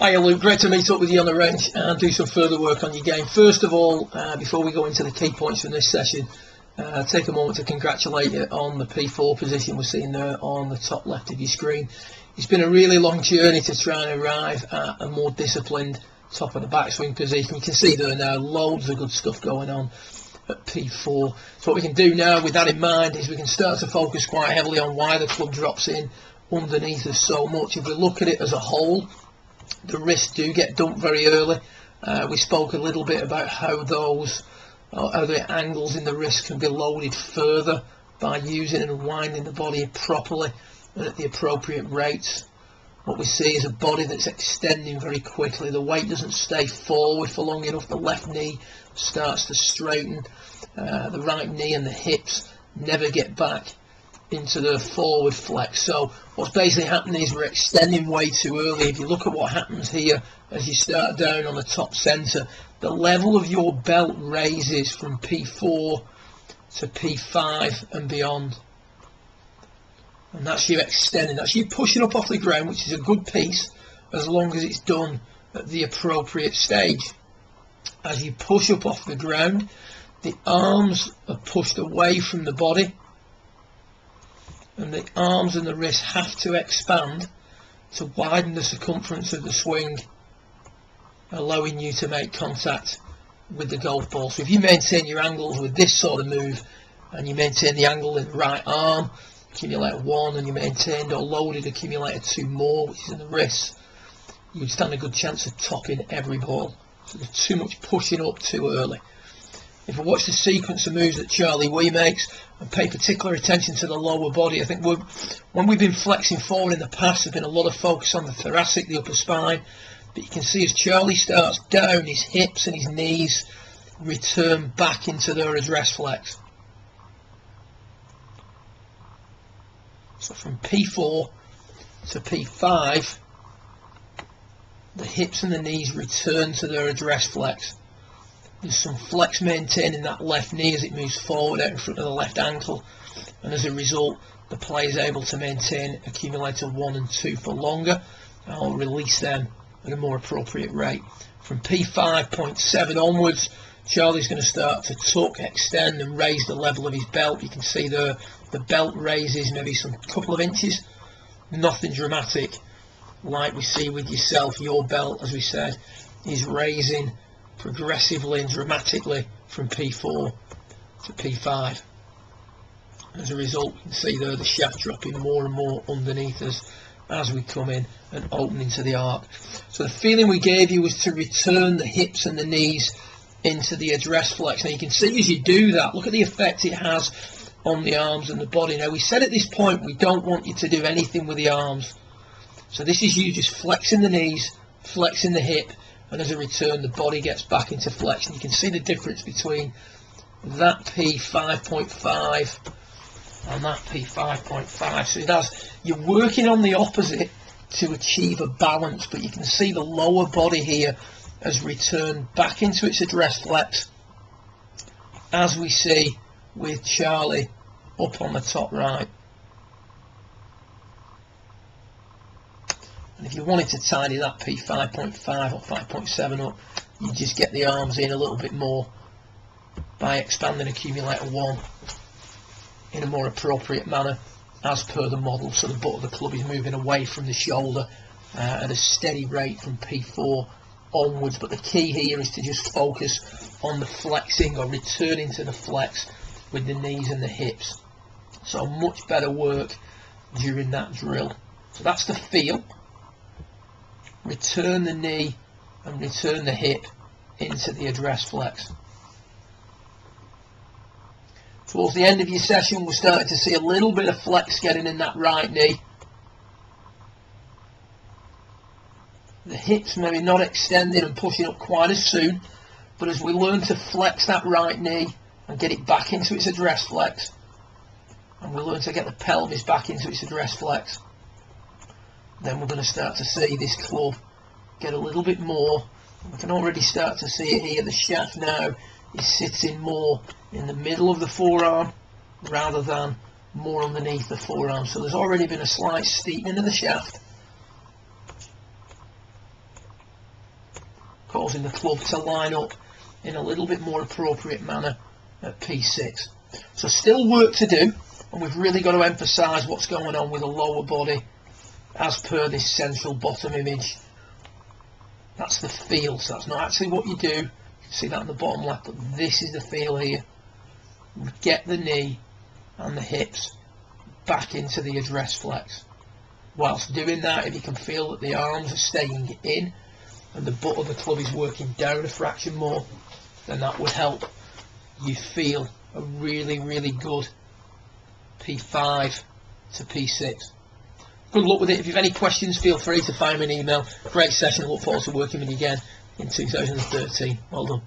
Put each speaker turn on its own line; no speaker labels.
Hiya Luke, great to meet up with you on the range and do some further work on your game. First of all, before we go into the key points from this session, take a moment to congratulate you on the P4 position we're seeing there on the top left of your screen. It's been a really long journey to try and arrive at a more disciplined top of the backswing position. You can see there now loads of good stuff going on at P4. So what we can do now with that in mind is we can start to focus quite heavily on why the club drops in underneath us so much. If we look at it as a whole, the wrists do get dumped very early. We spoke a little bit about how the angles in the wrist can be loaded further by using and winding the body properly and at the appropriate rates. What we see is a body that's extending very quickly. The weight doesn't stay forward for long enough. The left knee starts to straighten. The right knee and the hips never get back into the forward flex. So what's basically happening is we're extending way too early. If you look at what happens here as you start down on the top center, the level of your belt raises from P4 to P5 and beyond. And that's you extending, that's you pushing up off the ground, which is a good piece as long as it's done at the appropriate stage. As you push up off the ground, the arms are pushed away from the body, and the arms and the wrists have to expand to widen the circumference of the swing, allowing you to make contact with the golf ball. So if you maintain your angles with this sort of move, and you maintain the angle in the right arm, accumulator 1, and you maintained or loaded accumulator 2 more, which is in the wrists, you'd stand a good chance of topping every ball. So there's too much pushing up too early. If we watch the sequence of moves that Charlie Wee makes and pay particular attention to the lower body, I think when we've been flexing forward in the past, there's been a lot of focus on the thoracic, the upper spine, but you can see as Charlie starts down, his hips and his knees return back into their address flex. So from P4 to P5, the hips and the knees return to their address flex. There's some flex maintaining that left knee as it moves forward out in front of the left ankle, and as a result the player is able to maintain accumulator 1 and 2 for longer, and I'll release them at a more appropriate rate. From P5.7 onwards, Charlie's going to start to tuck, extend and raise the level of his belt. You can see the belt raises maybe some couple of inches, nothing dramatic like we see with yourself. Your belt, as we said, is raising progressively and dramatically from P4 to P5. As a result, you can see there the shaft dropping more and more underneath us as we come in and open into the arc. So the feeling we gave you was to return the hips and the knees into the address flex. Now you can see as you do that, look at the effect it has on the arms and the body. Now we said at this point we don't want you to do anything with the arms. So this is you just flexing the knees, flexing the hip, and as a return the body gets back into flexion. You can see the difference between that P5.5 and that P5.5. So you're working on the opposite to achieve a balance, but you can see the lower body here has returned back into its address flex, as we see with Charlie up on the top right. And if you wanted to tidy that P5.5 or 5.7 up, you just get the arms in a little bit more by expanding accumulator 1 in a more appropriate manner as per the model. So the butt of the club is moving away from the shoulder at a steady rate from P4 onwards, but the key here is to just focus on the flexing or returning to the flex with the knees and the hips. So much better work during that drill. So that's the feel. Return the knee and return the hip into the address flex. Towards the end of your session, we're starting to see a little bit of flex getting in that right knee. The hips maybe not extending and pushing up quite as soon, but as we learn to flex that right knee and get it back into its address flex, and we learn to get the pelvis back into its address flex, then we're going to start to see this club get a little bit more. We can already start to see it here. The shaft now is sitting more in the middle of the forearm rather than more underneath the forearm. So there's already been a slight steepening of the shaft. causing the club to line up in a little bit more appropriate manner at P6. So still work to do, and we've really got to emphasise what's going on with the lower body as per this central bottom image. That's the feel, so that's not actually what you do. You can see that in the bottom left, but this is the feel here. Get the knee and the hips back into the address flex. Whilst doing that, if you can feel that the arms are staying in and the butt of the club is working down a fraction more, then that would help you feel a really, really good P5 to P6. Good luck with it. If you have any questions, feel free to find me an email. Great session. Look forward to working with you again in 2013. Well done.